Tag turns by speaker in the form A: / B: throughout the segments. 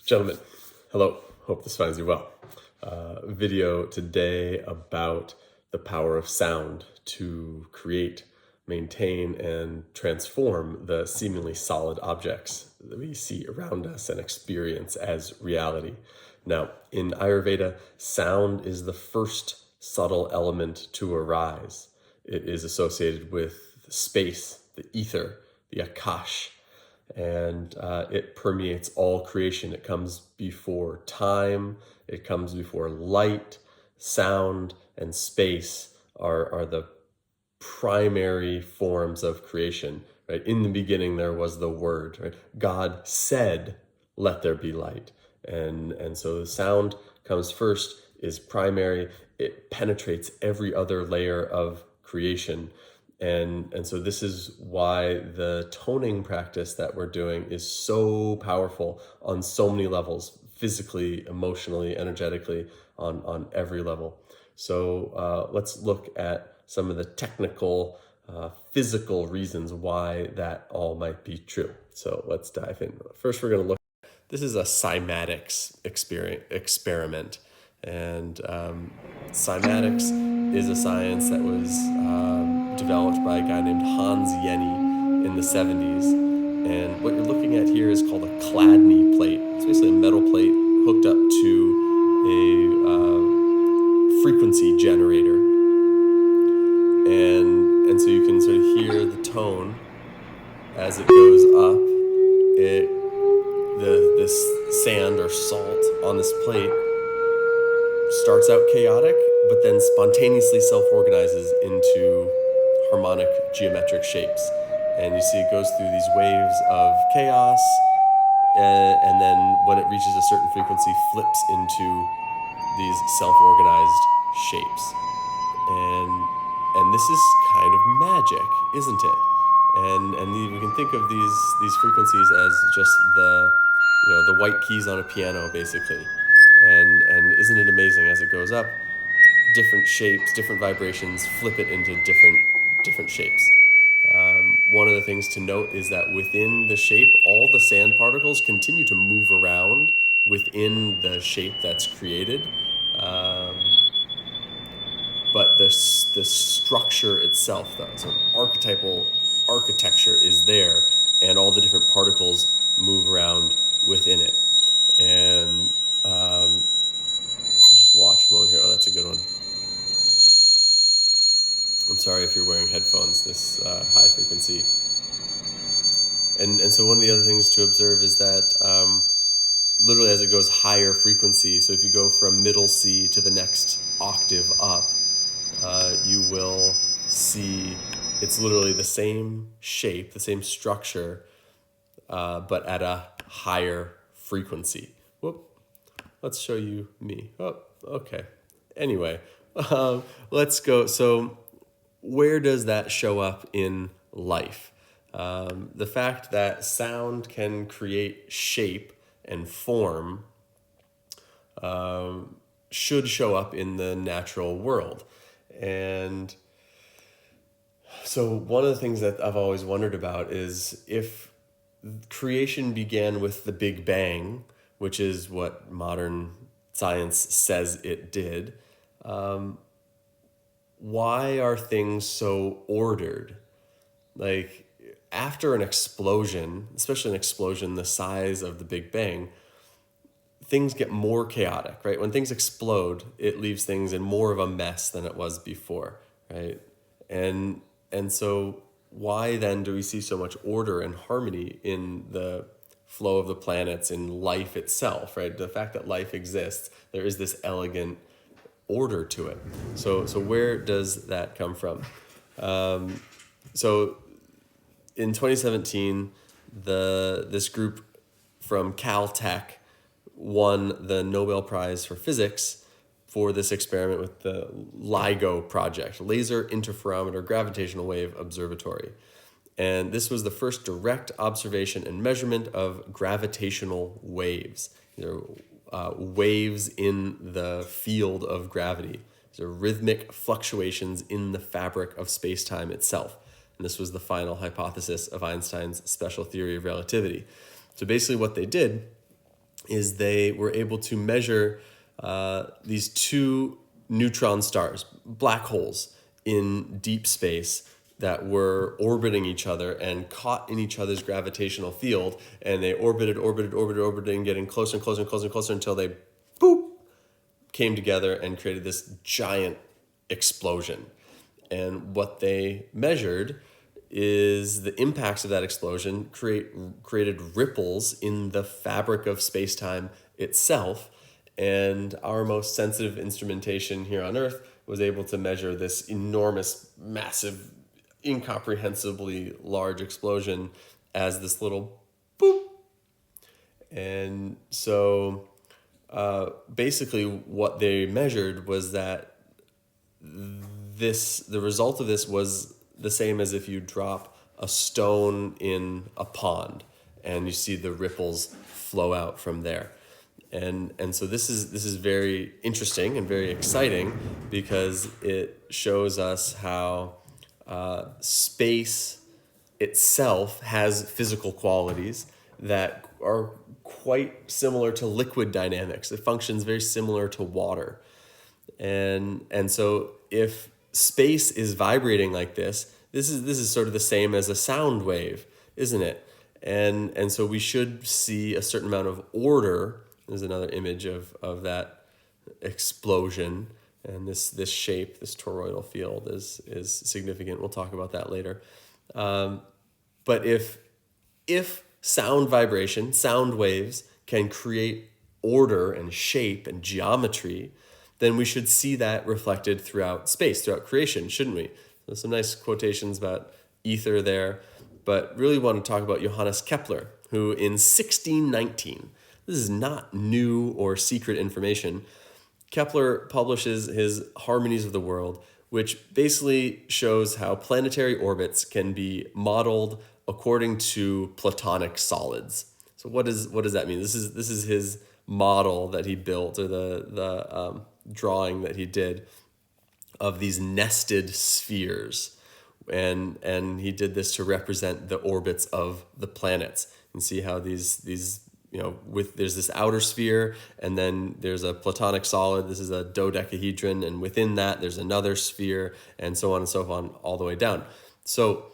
A: Gentlemen, hello. Hope this finds you well. Video today about the power of sound to create, maintain, and transform the seemingly solid objects that we see around us and experience as reality. Now, in Ayurveda, sound is the first subtle element to arise. It is associated with space, the ether, the akash, and it permeates all creation. It comes before time, it comes before light. Sound and space are the primary forms of creation, right? In the beginning there was the word, right? God said, let there be light. And so the sound comes first, is primary. It penetrates every other layer of creation. And so this is why the toning practice that we're doing is so powerful on so many levels, physically, emotionally, energetically, on every level. So let's look at some of the technical, physical reasons why that all might be true. So let's dive in. First, we're going to look. This is a cymatics experiment. And cymatics is a science that was developed by a guy named Hans Jenny in the 70s. And what you're looking at here is called a Chladni plate. It's basically a metal plate hooked up to a frequency generator. And so you can sort of hear the tone as it goes up. This sand or salt on this plate starts out chaotic, but then spontaneously self-organizes into harmonic geometric shapes. And you see it goes through these waves of chaos, and then when it reaches a certain frequency, flips into these self-organized shapes. And this is kind of magic, isn't it? And we can think of these frequencies as just the white keys on a piano, basically. And isn't it amazing, as it goes up, different shapes, different vibrations flip it into different shapes. One of the things to note is that within the shape, all the sand particles continue to move around within the shape that's created. But the structure itself, the sort of archetypal architecture is there, and all the different particles move around within it. And just watch one here. Oh, that's a good one. I'm sorry if you're wearing headphones, this high frequency. And so one of the other things to observe is that literally as it goes higher frequency, so if you go from middle C to the next octave up, you will see it's literally the same shape, the same structure, but at a higher frequency. Whoop. Let's show you me. Oh, okay. Anyway, let's go. So where does that show up in life? The fact that sound can create shape and form should show up in the natural world. And so one of the things that I've always wondered about is if creation began with the Big Bang, which is what modern science says it did, why are things so ordered? Like, after an explosion, especially an explosion the size of the Big Bang, things get more chaotic, right? When things explode, it leaves things in more of a mess than it was before, right? And so why then do we see so much order and harmony in the flow of the planets, in life itself, right? The fact that life exists, there is this elegant order to it. So where does that come from? So in 2017, this group from Caltech won the Nobel Prize for Physics for this experiment with the LIGO project, Laser Interferometer Gravitational Wave Observatory. And this was the first direct observation and measurement of gravitational waves. These are waves in the field of gravity. These are rhythmic fluctuations in the fabric of space-time itself. And this was the final hypothesis of Einstein's special theory of relativity. So basically what they did is they were able to measure these two neutron stars, black holes in deep space that were orbiting each other and caught in each other's gravitational field, and they orbited, and getting closer and closer and closer and closer until they, boop, came together and created this giant explosion. And what they measured is the impacts of that explosion created ripples in the fabric of space-time itself. And our most sensitive instrumentation here on Earth was able to measure this enormous, massive, incomprehensibly large explosion as this little boop. And so basically what they measured was that the result of this was the same as if you drop a stone in a pond and you see the ripples flow out from there. And so this is very interesting and very exciting because it shows us how space itself has physical qualities that are quite similar to liquid dynamics. It functions very similar to water. And so if space is vibrating like this is sort of the same as a sound wave, isn't it? And so we should see a certain amount of order. There's another image of that explosion, and this shape, this toroidal field is significant. We'll talk about that later. But if sound vibration, sound waves can create order and shape and geometry, then we should see that reflected throughout space, throughout creation, shouldn't we? There's some nice quotations about ether there, but really want to talk about Johannes Kepler, who in 1619, this is not new or secret information, Kepler publishes his Harmonies of the World, which basically shows how planetary orbits can be modeled according to Platonic solids. So what does that mean? This is his model that he built, or the drawing that he did of these nested spheres, and he did this to represent the orbits of the planets. And see how these there's this outer sphere, and then there's a Platonic solid. This is a dodecahedron, and within that there's another sphere, and so on and so on, all the way down. So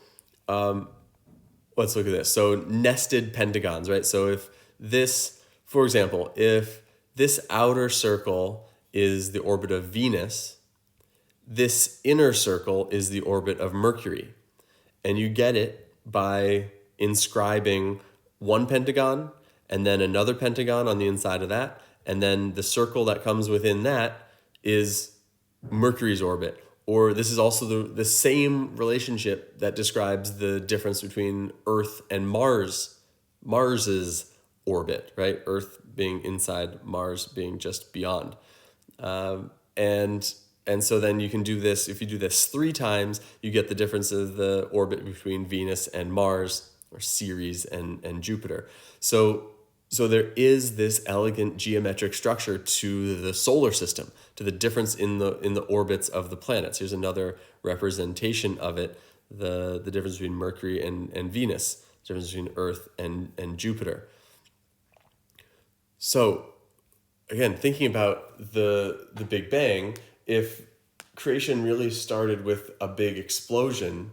A: let's look at this. So nested pentagons, right? So if this, for example, if this outer circle is the orbit of Venus, this inner circle is the orbit of Mercury. And you get it by inscribing one pentagon and then another pentagon on the inside of that. And then the circle that comes within that is Mercury's orbit. Or this is also the same relationship that describes the difference between Earth and Mars's orbit, right? Earth being inside, Mars being just beyond. And so then you can do this, if you do this 3 times, you get the difference of the orbit between Venus and Mars, or Ceres and Jupiter. So there is this elegant geometric structure to the solar system, to the difference in the orbits of the planets. Here's another representation of it, the difference between Mercury and Venus, the difference between Earth and Jupiter. So again, thinking about the Big Bang, if creation really started with a big explosion,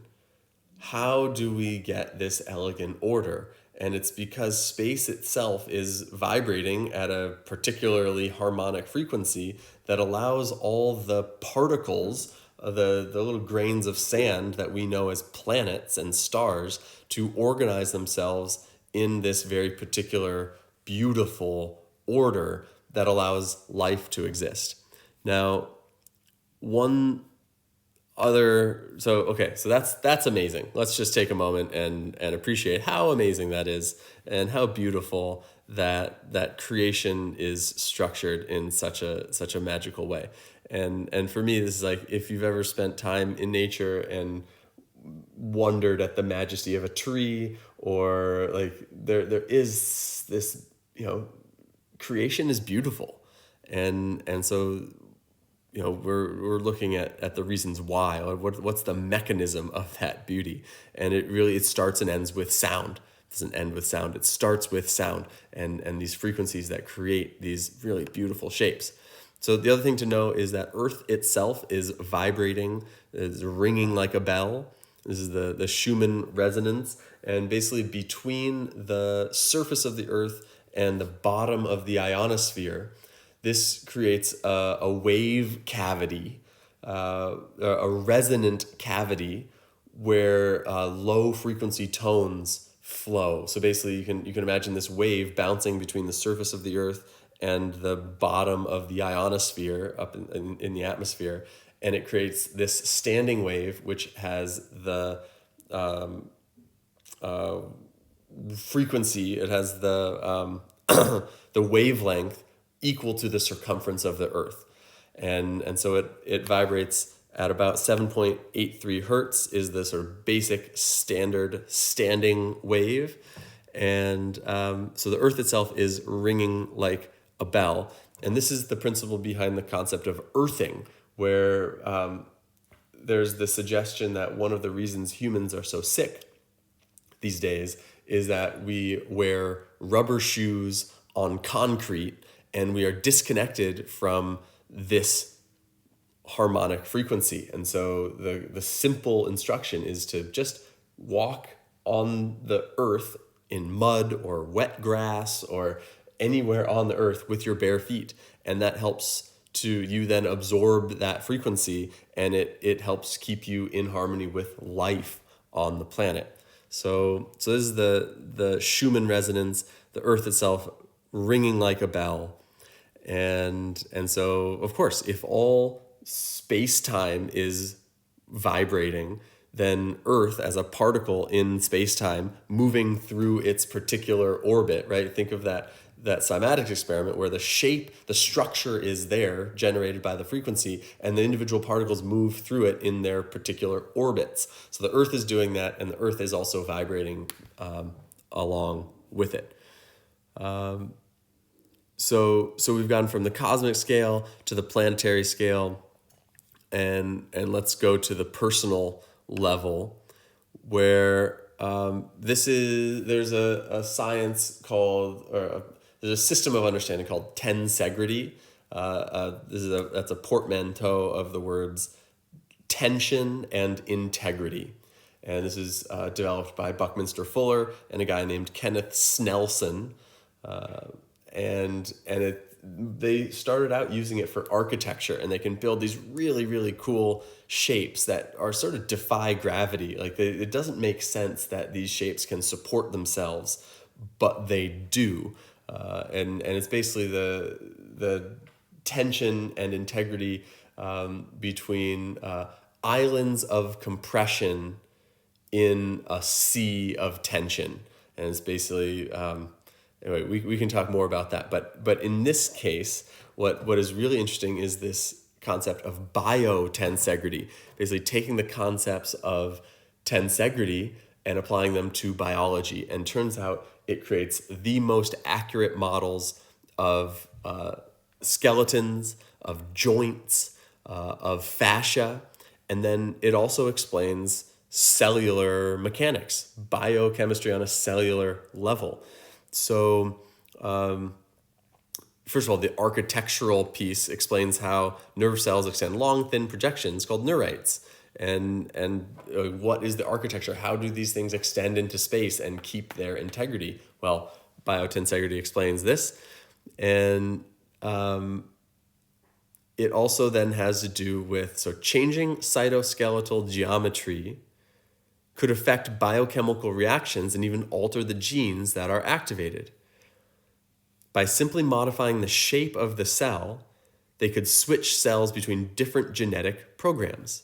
A: how do we get this elegant order? And it's because space itself is vibrating at a particularly harmonic frequency that allows all the particles, the little grains of sand that we know as planets and stars, to organize themselves in this very particular, beautiful order that allows life to exist. Now, so that's amazing. Let's just take a moment and appreciate how amazing that is, and how beautiful that creation is structured in such a magical way. And for me, this is like, if you've ever spent time in nature and wondered at the majesty of a tree, or like there is this, creation is beautiful. And so we're looking at the reasons why, or what's the mechanism of that beauty. And it starts and ends with sound, doesn't end with sound. It starts with sound and these frequencies that create these really beautiful shapes. So the other thing to know is that Earth itself is vibrating, is ringing like a bell. This is the Schumann resonance. And basically between the surface of the Earth and the bottom of the ionosphere, this creates a wave cavity, a resonant cavity where low frequency tones flow. So basically you can imagine this wave bouncing between the surface of the Earth and the bottom of the ionosphere up in the atmosphere, and it creates this standing wave which has the frequency, it has the the wavelength equal to the circumference of the Earth, and so it vibrates at about 7.83 hertz is the sort of basic standard standing wave, and so the Earth itself is ringing like a bell, and this is the principle behind the concept of earthing, where there's the suggestion that one of the reasons humans are so sick these days is that we wear rubber shoes on concrete and we are disconnected from this harmonic frequency. And so the simple instruction is to just walk on the earth in mud or wet grass or anywhere on the earth with your bare feet. And that helps to you then absorb that frequency, and it helps keep you in harmony with life on the planet. So this is the Schumann resonance, the earth itself ringing like a bell. And so, of course, if all space-time is vibrating, then Earth as a particle in space-time moving through its particular orbit, right? Think of that cymatics experiment where the shape, the structure is there generated by the frequency, and the individual particles move through it in their particular orbits. So the Earth is doing that, and the Earth is also vibrating along with it. So we've gone from the cosmic scale to the planetary scale, and let's go to the personal level, where there's a science called, there's a system of understanding called tensegrity. That's a portmanteau of the words tension and integrity. And this is developed by Buckminster Fuller and a guy named Kenneth Snelson. They started out using it for architecture, and they can build these really, really cool shapes that are sort of defy gravity. It doesn't make sense that these shapes can support themselves, but they do. And it's basically the tension and integrity between islands of compression in a sea of tension. And it's basically... Anyway, we can talk more about that, but in this case, what is really interesting is this concept of biotensegrity, basically taking the concepts of tensegrity and applying them to biology. And turns out it creates the most accurate models of skeletons, of joints, of fascia, and then it also explains cellular mechanics, biochemistry on a cellular level. So, first of all, the architectural piece explains how nerve cells extend long, thin projections called neurites. And what is the architecture? How do these things extend into space and keep their integrity? Well, biotensegrity explains this. And it also then has to do with, changing cytoskeletal geometry could affect biochemical reactions and even alter the genes that are activated. By simply modifying the shape of the cell, they could switch cells between different genetic programs.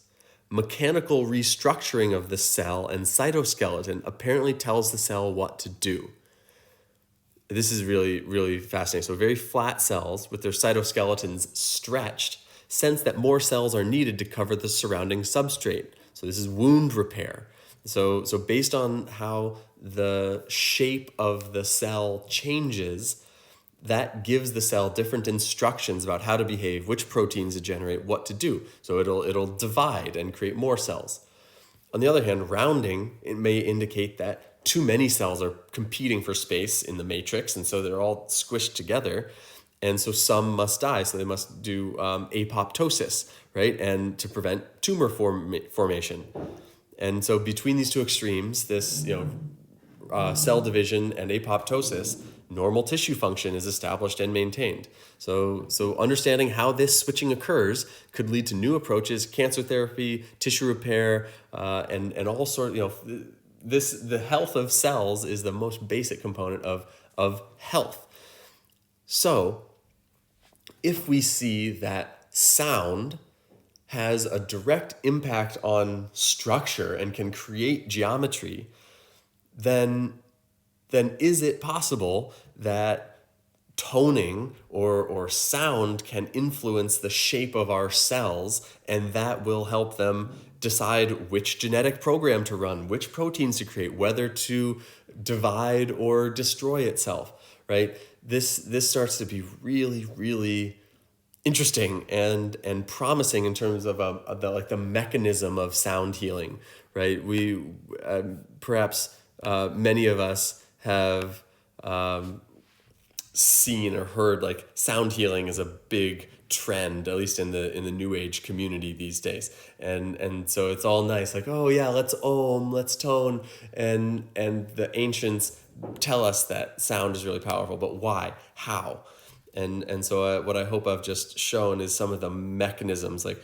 A: Mechanical restructuring of the cell and cytoskeleton apparently tells the cell what to do. This is really, really fascinating. So very flat cells with their cytoskeletons stretched sense that more cells are needed to cover the surrounding substrate. So this is wound repair. So based on how the shape of the cell changes, that gives the cell different instructions about how to behave, which proteins to generate, what to do. So it'll divide and create more cells. On the other hand, rounding, it may indicate that too many cells are competing for space in the matrix, and so they're all squished together. And so some must die, so they must do apoptosis, right? And to prevent tumor formation. And so between these two extremes, this cell division and apoptosis, normal tissue function is established and maintained. So understanding how this switching occurs could lead to new approaches, cancer therapy, tissue repair, and all sorts. The health of cells is the most basic component of health. So if we see that sound has a direct impact on structure and can create geometry, then is it possible that toning or sound can influence the shape of our cells, and that will help them decide which genetic program to run, which proteins to create, whether to divide or destroy itself, right? This starts to be really, really interesting and promising in terms of the mechanism of sound healing, right? We perhaps many of us have seen or heard like sound healing is a big trend, at least in the new age community these days, and so it's all nice, like, oh yeah, let's ohm, let's tone, and the ancients tell us that sound is really powerful, but why, how? And so what I hope I've just shown is some of the mechanisms. Like,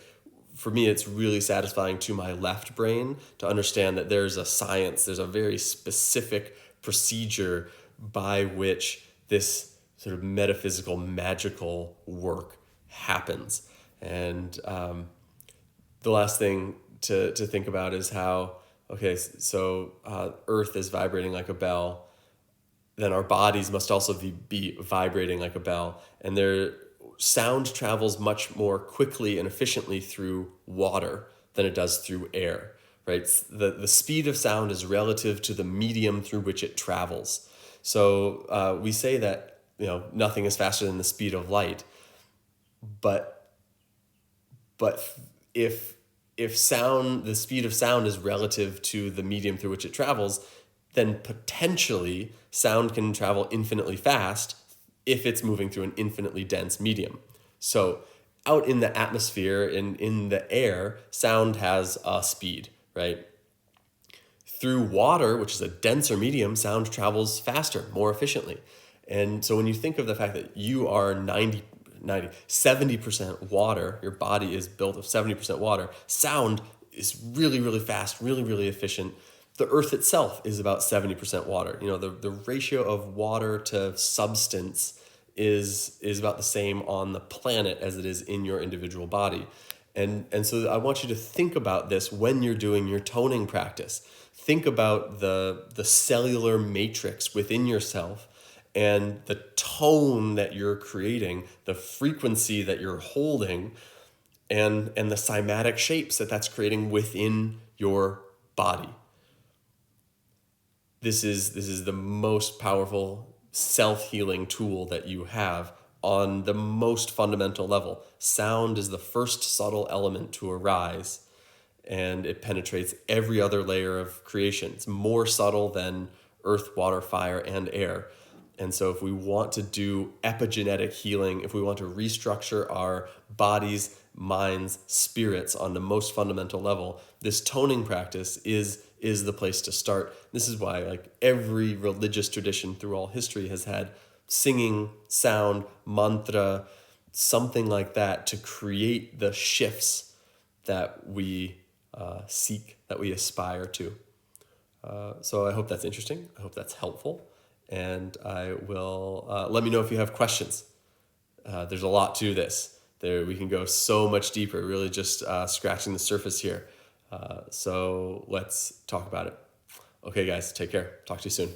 A: for me, it's really satisfying to my left brain to understand that there's a science, there's a very specific procedure by which this sort of metaphysical, magical work happens. And the last thing to think about is how, okay, so Earth is vibrating like a bell, then our bodies must also be vibrating like a bell. And their sound travels much more quickly and efficiently through water than it does through air, right? The speed of sound is relative to the medium through which it travels. So we say that nothing is faster than the speed of light, but if sound, the speed of sound is relative to the medium through which it travels, then potentially sound can travel infinitely fast if it's moving through an infinitely dense medium. So out in the atmosphere, in the air, sound has a speed, right? Through water, which is a denser medium, sound travels faster, more efficiently. And so when you think of the fact that you are 70% water, your body is built of 70% water, sound is really, really fast, really, really efficient. The earth itself is about 70% water. The ratio of water to substance is about the same on the planet as it is in your individual body. And so I want you to think about this when you're doing your toning practice. Think about the cellular matrix within yourself and the tone that you're creating, the frequency that you're holding, and the cymatic shapes that's creating within your body. This is the most powerful self-healing tool that you have on the most fundamental level. Sound is the first subtle element to arise, and it penetrates every other layer of creation. It's more subtle than earth, water, fire, and air. And so if we want to do epigenetic healing, if we want to restructure our bodies, minds, spirits on the most fundamental level, this toning practice is the place to start. This is why every religious tradition through all history has had singing, sound, mantra, something like that to create the shifts that we seek, that we aspire to. So I hope that's interesting. I hope that's helpful. And I will let me know if you have questions. There's a lot to this. We can go so much deeper, really just scratching the surface here. So let's talk about it. Okay, guys, take care. Talk to you soon.